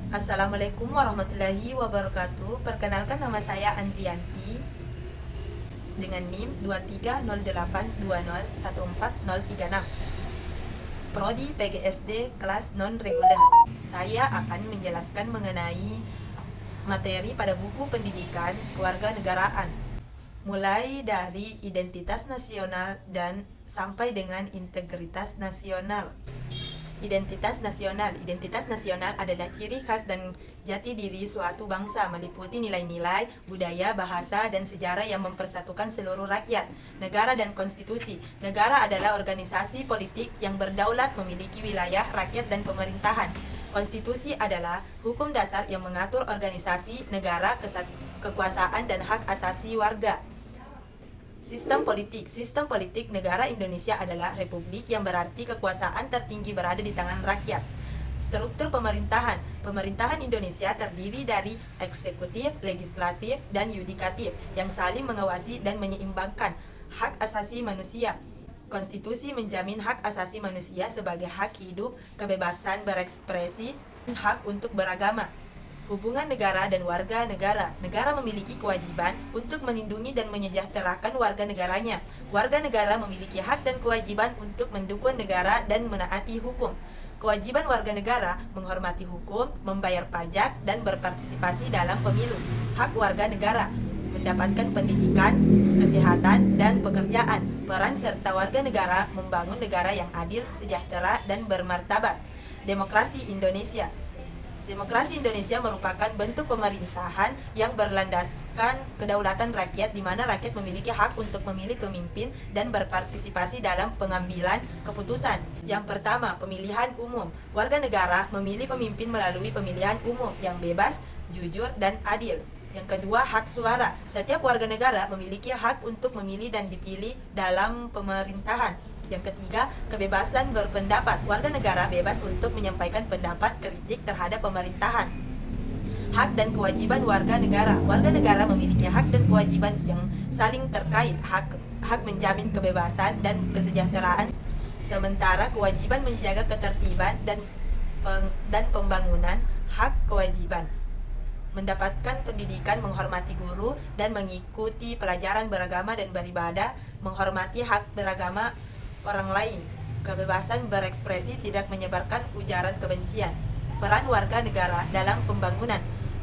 Assalamualaikum warahmatullahi wabarakatuh. Perkenalkan, nama saya Andrianti dengan NIM 2308201436, Prodi PGSD kelas non reguler. Saya akan menjelaskan mengenai materi pada buku pendidikan kewarganegaraan, mulai dari identitas nasional dan sampai dengan integritas nasional. Identitas nasional. Identitas nasional adalah ciri khas dan jati diri suatu bangsa, meliputi nilai-nilai, budaya, bahasa, dan sejarah yang mempersatukan seluruh rakyat. Negara dan konstitusi. Negara adalah organisasi politik yang berdaulat, memiliki wilayah, rakyat, dan pemerintahan. Konstitusi adalah hukum dasar yang mengatur organisasi negara, kekuasaan, dan hak asasi warga. Sistem politik. Sistem politik negara Indonesia adalah republik, yang berarti kekuasaan tertinggi berada di tangan rakyat. Struktur pemerintahan. Pemerintahan Indonesia terdiri dari eksekutif, legislatif, dan yudikatif yang saling mengawasi dan menyeimbangkan hak asasi manusia. Konstitusi menjamin hak asasi manusia sebagai hak hidup, kebebasan berekspresi, dan hak untuk beragama. Hubungan negara dan warga negara. Negara memiliki kewajiban untuk melindungi dan menyejahterakan warga negaranya. Warga negara memiliki hak dan kewajiban untuk mendukung negara dan menaati hukum. Kewajiban warga negara menghormati hukum, membayar pajak, dan berpartisipasi dalam pemilu. Hak warga negara mendapatkan pendidikan, kesehatan, dan pekerjaan. Peran serta warga negara membangun negara yang adil, sejahtera, dan bermartabat. Demokrasi Indonesia. Demokrasi Indonesia merupakan bentuk pemerintahan yang berlandaskan kedaulatan rakyat, di mana rakyat memiliki hak untuk memilih pemimpin dan berpartisipasi dalam pengambilan keputusan. Yang pertama, pemilihan umum. Warga negara memilih pemimpin melalui pemilihan umum yang bebas, jujur, dan adil. Yang kedua, hak suara. Setiap warga negara memiliki hak untuk memilih dan dipilih dalam pemerintahan. Yang ketiga, kebebasan berpendapat. Warga negara bebas untuk menyampaikan pendapat kritik terhadap pemerintahan. Hak dan kewajiban warga negara. Warga negara memiliki hak dan kewajiban yang saling terkait. Hak menjamin kebebasan dan kesejahteraan, sementara kewajiban menjaga ketertiban dan pembangunan. Hak kewajiban mendapatkan pendidikan, menghormati guru, dan mengikuti pelajaran beragama dan beribadah, menghormati hak beragama orang lain, kebebasan berekspresi, tidak menyebarkan ujaran kebencian. Peran warga negara dalam pembangunan.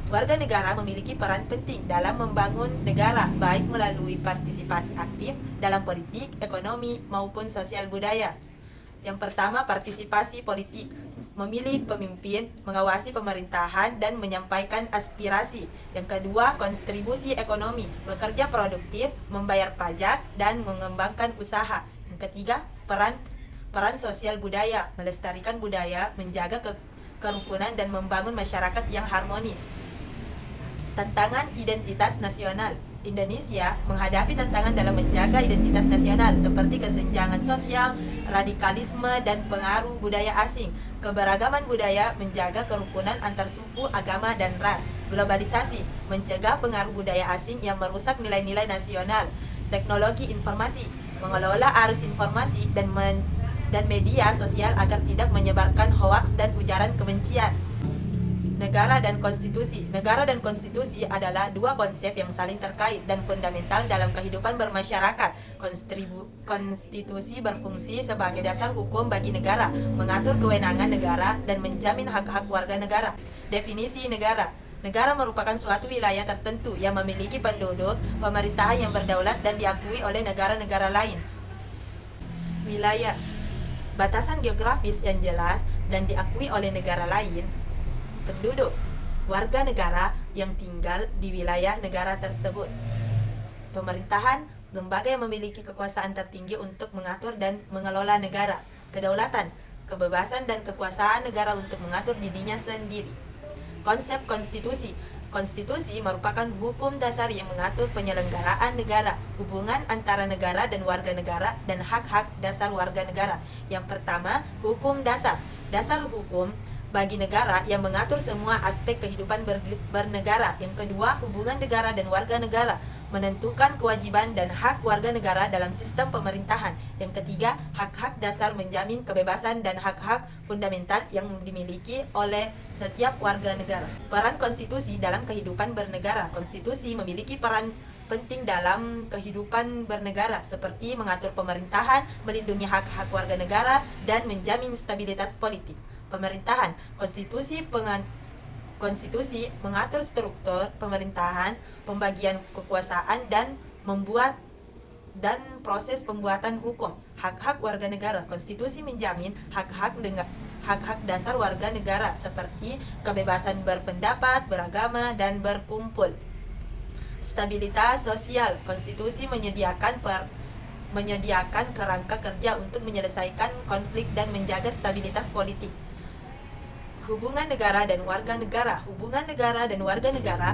Warga negara memiliki peran penting dalam membangun negara, baik melalui partisipasi aktif dalam politik, ekonomi, maupun sosial budaya. Yang pertama, partisipasi politik. Memilih pemimpin, mengawasi pemerintahan, dan menyampaikan aspirasi. Yang kedua, kontribusi ekonomi. Bekerja produktif, membayar pajak, dan mengembangkan usaha. Yang ketiga, peran sosial budaya. Melestarikan budaya, menjaga kerukunan, dan membangun masyarakat yang harmonis. Tantangan identitas nasional. Indonesia menghadapi tantangan dalam menjaga identitas nasional, seperti kesenjangan sosial, radikalisme, dan pengaruh budaya asing. Keberagaman budaya menjaga kerukunan antar suku, agama, dan ras. Globalisasi mencegah pengaruh budaya asing yang merusak nilai-nilai nasional. Teknologi informasi mengelola arus informasi dan media sosial agar tidak menyebarkan hoaks dan ujaran kebencian. Negara dan konstitusi. Negara dan konstitusi adalah dua konsep yang saling terkait dan fundamental dalam kehidupan bermasyarakat. Konstitusi berfungsi sebagai dasar hukum bagi negara, mengatur kewenangan negara, dan menjamin hak-hak warga negara. Definisi negara. Negara merupakan suatu wilayah tertentu yang memiliki penduduk, pemerintahan yang berdaulat, dan diakui oleh negara-negara lain. Wilayah. Batasan geografis yang jelas dan diakui oleh negara lain. Penduduk, warga negara yang tinggal di wilayah negara tersebut. Pemerintahan, lembaga yang memiliki kekuasaan tertinggi untuk mengatur dan mengelola negara. Kedaulatan, kebebasan dan kekuasaan negara untuk mengatur dirinya sendiri. Konsep konstitusi. Konstitusi merupakan hukum dasar yang mengatur penyelenggaraan negara, hubungan antara negara dan warga negara, dan hak-hak dasar warga negara. Yang pertama, hukum dasar. Dasar hukum bagi negara yang mengatur semua aspek kehidupan bernegara. Yang kedua, hubungan negara dan warga negara, menentukan kewajiban dan hak warga negara dalam sistem pemerintahan. Yang ketiga, hak-hak dasar menjamin kebebasan dan hak-hak fundamental yang dimiliki oleh setiap warga negara. Peran konstitusi dalam kehidupan bernegara. Konstitusi memiliki peran penting dalam kehidupan bernegara, seperti mengatur pemerintahan, melindungi hak-hak warga negara, dan menjamin stabilitas politik pemerintahan. Konstitusi mengatur struktur pemerintahan, pembagian kekuasaan, dan proses pembuatan hukum. Hak-hak warga negara. Konstitusi menjamin hak-hak dasar warga negara seperti kebebasan berpendapat, beragama, dan berkumpul. Stabilitas sosial. Konstitusi menyediakan kerangka kerja untuk menyelesaikan konflik dan menjaga stabilitas politik. Hubungan negara dan warga negara. Hubungan negara dan warga negara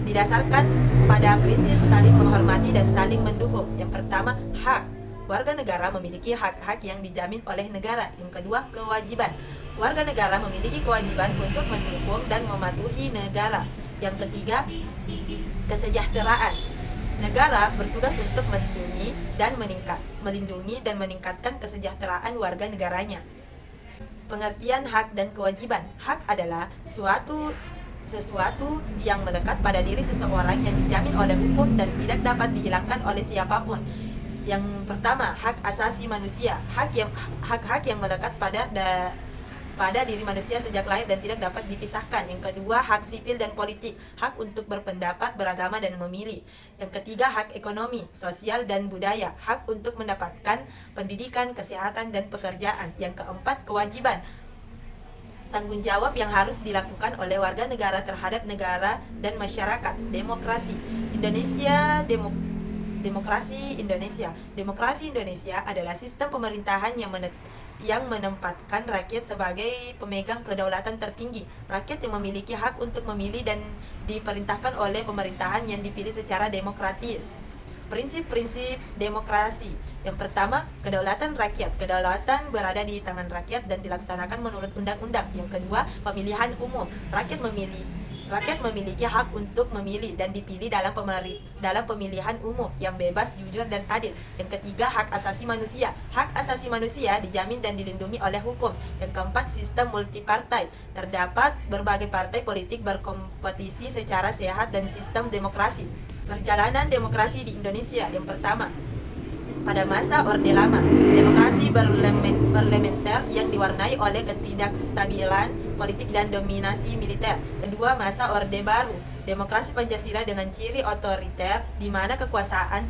didasarkan pada prinsip saling menghormati dan saling mendukung. Yang pertama, hak. Warga negara memiliki hak-hak yang dijamin oleh negara. Yang kedua, kewajiban. Warga negara memiliki kewajiban untuk mendukung dan mematuhi negara. Yang ketiga, kesejahteraan. Negara bertugas untuk melindungi dan meningkatkan kesejahteraan warga negaranya. Pengertian hak dan kewajiban. Hak adalah sesuatu yang melekat pada diri seseorang yang dijamin oleh hukum dan tidak dapat dihilangkan oleh siapapun. Yang pertama, hak asasi manusia. Hak-hak yang melekat pada diri manusia sejak lahir dan tidak dapat dipisahkan. Yang kedua, hak sipil dan politik. Hak untuk berpendapat, beragama, dan memilih. Yang ketiga, hak ekonomi, sosial, dan budaya. Hak untuk mendapatkan pendidikan, kesehatan, dan pekerjaan. Yang keempat, kewajiban. Tanggung jawab yang harus dilakukan oleh warga negara terhadap negara dan masyarakat. Demokrasi Indonesia. Demokrasi Indonesia adalah sistem pemerintahan yang menempatkan rakyat sebagai pemegang kedaulatan tertinggi. Rakyat yang memiliki hak untuk memilih dan diperintahkan oleh pemerintahan yang dipilih secara demokratis. Prinsip-prinsip demokrasi. Yang pertama, kedaulatan rakyat. Kedaulatan berada di tangan rakyat dan dilaksanakan menurut undang-undang. Yang kedua, pemilihan umum. Rakyat memiliki hak untuk memilih dan dipilih dalam pemilihan umum yang bebas, jujur, dan adil. Yang ketiga, hak asasi manusia. Hak asasi manusia dijamin dan dilindungi oleh hukum. Yang keempat, sistem multipartai. Terdapat berbagai partai politik berkompetisi secara sehat dan sistem demokrasi. Perjalanan demokrasi di Indonesia. Yang pertama, pada masa Orde Lama, demokrasi berlementer yang diwarnai oleh ketidakstabilan politik dan dominasi militer. Kedua, masa Orde Baru, demokrasi Pancasila dengan ciri otoriter di mana kekuasaan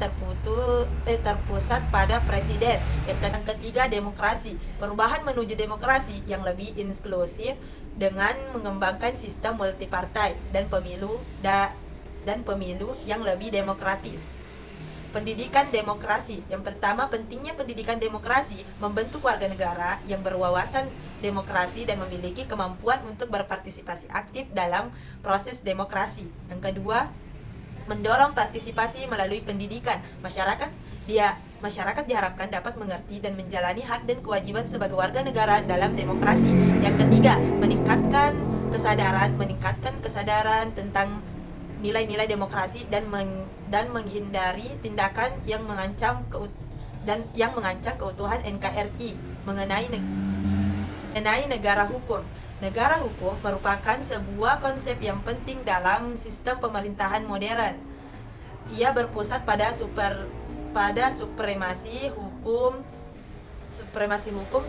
terpusat pada presiden. Yang ketiga, demokrasi, perubahan menuju demokrasi yang lebih inklusif dengan mengembangkan sistem multipartai dan pemilu yang lebih demokratis. Pendidikan demokrasi. Yang pertama, pentingnya pendidikan demokrasi membentuk warga negara yang berwawasan demokrasi dan memiliki kemampuan untuk berpartisipasi aktif dalam proses demokrasi. Yang kedua, mendorong partisipasi melalui pendidikan. Masyarakat diharapkan dapat mengerti dan menjalani hak dan kewajiban sebagai warga negara dalam demokrasi. Yang ketiga, meningkatkan kesadaran tentang nilai-nilai demokrasi dan menghindari tindakan yang mengancam keutuhan NKRI. Mengenai negara hukum. Negara hukum merupakan sebuah konsep yang penting dalam sistem pemerintahan modern. Ia berpusat pada supremasi hukum,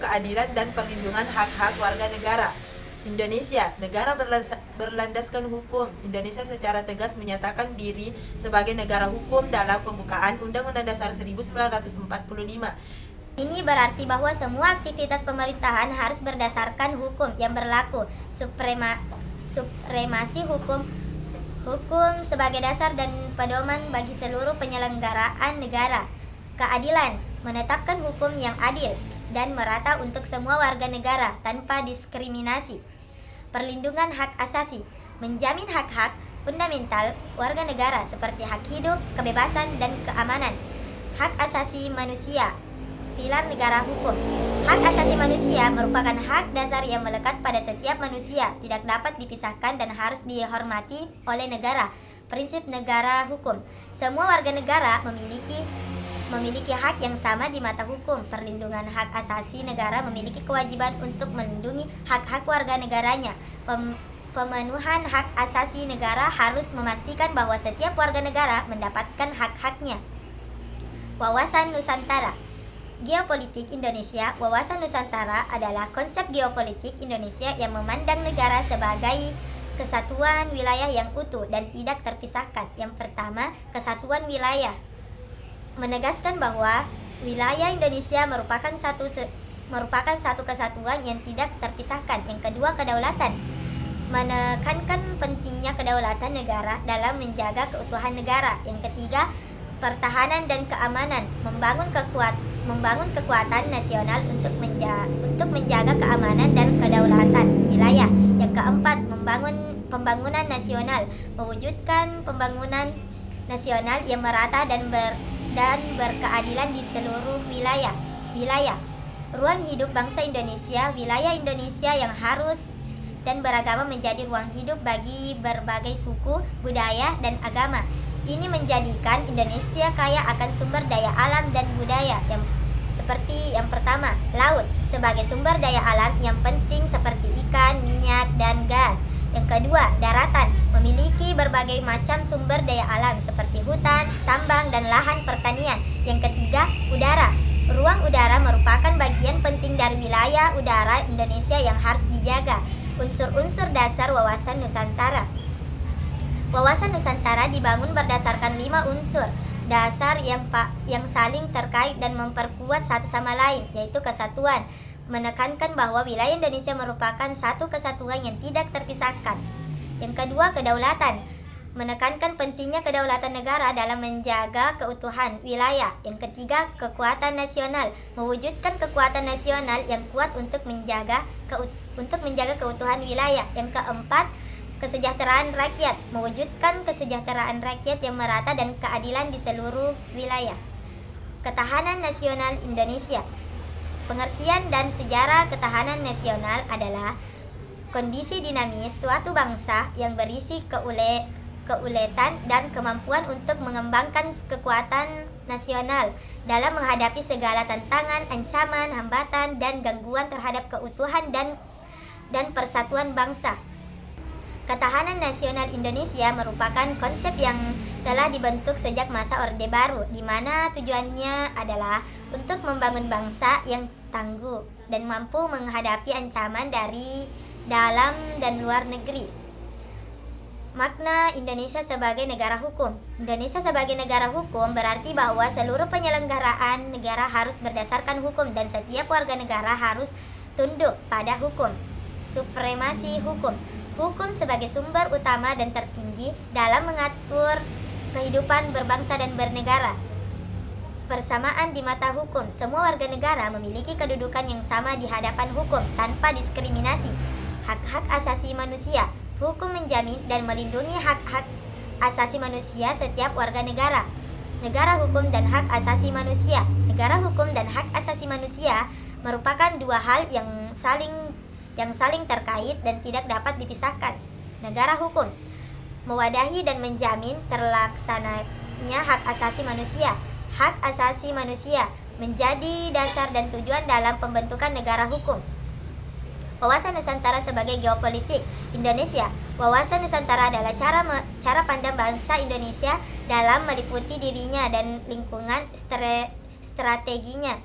keadilan, dan perlindungan hak-hak warga negara. Indonesia, negara berlandaskan hukum. Indonesia secara tegas menyatakan diri sebagai negara hukum dalam pembukaan Undang-Undang Dasar 1945. Ini berarti bahwa semua aktivitas pemerintahan harus berdasarkan hukum yang berlaku. Supremasi hukum sebagai dasar dan pedoman bagi seluruh penyelenggaraan negara. Keadilan, menetapkan hukum yang adil dan merata untuk semua warga negara tanpa diskriminasi. Perlindungan hak asasi, menjamin hak-hak fundamental warga negara seperti hak hidup, kebebasan, dan keamanan. Hak asasi manusia, pilar negara hukum. Hak asasi manusia merupakan hak dasar yang melekat pada setiap manusia, tidak dapat dipisahkan dan harus dihormati oleh negara. Prinsip negara hukum. Semua warga negara memiliki hak yang sama di mata hukum. Perlindungan hak asasi negara memiliki kewajiban untuk melindungi hak-hak warga negaranya. Pemenuhan hak asasi negara harus memastikan bahwa setiap warga negara mendapatkan hak-haknya. Wawasan Nusantara. Geopolitik Indonesia. Wawasan Nusantara adalah konsep geopolitik Indonesia yang memandang negara sebagai kesatuan wilayah yang utuh dan tidak terpisahkan. Yang pertama, kesatuan wilayah menegaskan bahwa wilayah Indonesia merupakan satu kesatuan yang tidak terpisahkan. Yang kedua, kedaulatan menekankan pentingnya kedaulatan negara dalam menjaga keutuhan negara. Yang ketiga, pertahanan dan keamanan, membangun kekuatan nasional untuk menjaga keamanan dan kedaulatan wilayah. Yang keempat, pembangunan nasional, mewujudkan pembangunan nasional yang merata dan berkeadilan di seluruh wilayah. Ruang hidup bangsa Indonesia. Wilayah Indonesia yang harus dan beragama menjadi ruang hidup bagi berbagai suku, budaya, dan agama. Ini menjadikan Indonesia kaya akan sumber daya alam dan budaya, seperti yang pertama, laut sebagai sumber daya alam yang penting seperti ikan, minyak, dan gas. Yang kedua, daratan memiliki berbagai macam sumber daya alam seperti hutan, tambang, dan lahan pertanian. Yang ketiga, udara. Ruang udara merupakan bagian penting dari wilayah udara Indonesia yang harus dijaga. Unsur-unsur dasar wawasan Nusantara. Wawasan Nusantara dibangun berdasarkan 5 unsur dasar yang saling terkait dan memperkuat satu sama lain, yaitu kesatuan, menekankan bahwa wilayah Indonesia merupakan satu kesatuan yang tidak terpisahkan. Yang kedua, kedaulatan, menekankan pentingnya kedaulatan negara dalam menjaga keutuhan wilayah. Yang ketiga, kekuatan nasional, mewujudkan kekuatan nasional yang kuat untuk menjaga keutuhan wilayah. Yang keempat, kesejahteraan rakyat, mewujudkan kesejahteraan rakyat yang merata dan keadilan di seluruh wilayah. Ketahanan nasional Indonesia. Pengertian dan sejarah ketahanan nasional adalah kondisi dinamis suatu bangsa yang berisi keuletan dan kemampuan untuk mengembangkan kekuatan nasional dalam menghadapi segala tantangan, ancaman, hambatan, dan gangguan terhadap keutuhan dan persatuan bangsa. Ketahanan nasional Indonesia merupakan konsep yang telah dibentuk sejak masa Orde Baru, di mana tujuannya adalah untuk membangun bangsa yang tangguh dan mampu menghadapi ancaman dari dalam dan luar negeri. Makna Indonesia sebagai negara hukum. Indonesia sebagai negara hukum berarti bahwa seluruh penyelenggaraan negara harus berdasarkan hukum dan setiap warga negara harus tunduk pada hukum. Supremasi hukum. Hukum sebagai sumber utama dan tertinggi dalam mengatur kehidupan berbangsa dan bernegara. Persamaan di mata hukum. Semua warga negara memiliki kedudukan yang sama di hadapan hukum tanpa diskriminasi. Hak-hak asasi manusia. Hukum menjamin dan melindungi hak-hak asasi manusia setiap warga negara. Negara hukum dan hak asasi manusia. Negara hukum dan hak asasi manusia merupakan dua hal yang saling terkait dan tidak dapat dipisahkan. Negara hukum mewadahi dan menjamin terlaksananya hak asasi manusia. Hak asasi manusia menjadi dasar dan tujuan dalam pembentukan negara hukum. Wawasan Nusantara sebagai geopolitik Indonesia. Wawasan Nusantara adalah cara pandang bangsa Indonesia dalam meliputi dirinya dan lingkungan strateginya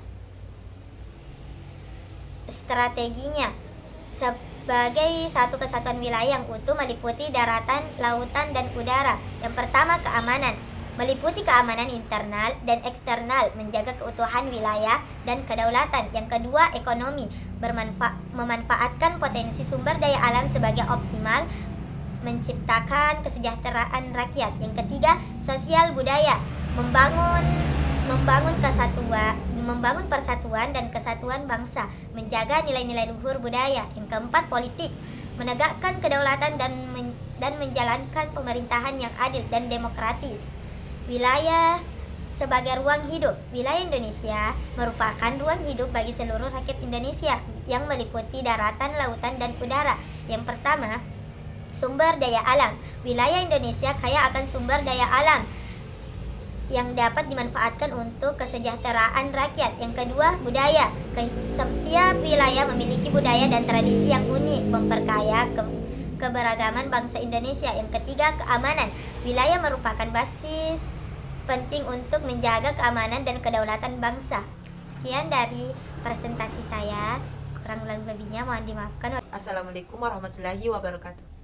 sebagai satu kesatuan wilayah yang utuh meliputi daratan, lautan, dan udara. Yang pertama, keamanan. Meliputi keamanan internal dan eksternal, menjaga keutuhan wilayah dan kedaulatan. Yang kedua, ekonomi. Memanfaatkan potensi sumber daya alam sebagai optimal, menciptakan kesejahteraan rakyat. Yang ketiga, sosial budaya. Membangun persatuan dan kesatuan bangsa, menjaga nilai-nilai luhur budaya. Yang keempat, politik. Menegakkan kedaulatan dan menjalankan pemerintahan yang adil dan demokratis. Wilayah sebagai ruang hidup. Wilayah Indonesia merupakan ruang hidup bagi seluruh rakyat Indonesia yang meliputi daratan, lautan, dan udara. Yang pertama, sumber daya alam. Wilayah Indonesia kaya akan sumber daya alam yang dapat dimanfaatkan untuk kesejahteraan rakyat. Yang kedua, budaya. Setiap wilayah memiliki budaya dan tradisi yang unik, memperkaya keberagaman bangsa Indonesia. Yang ketiga, keamanan. Wilayah merupakan basis penting untuk menjaga keamanan dan kedaulatan bangsa. Sekian dari presentasi saya, kurang lebihnya mohon dimaafkan. Assalamualaikum warahmatullahi wabarakatuh.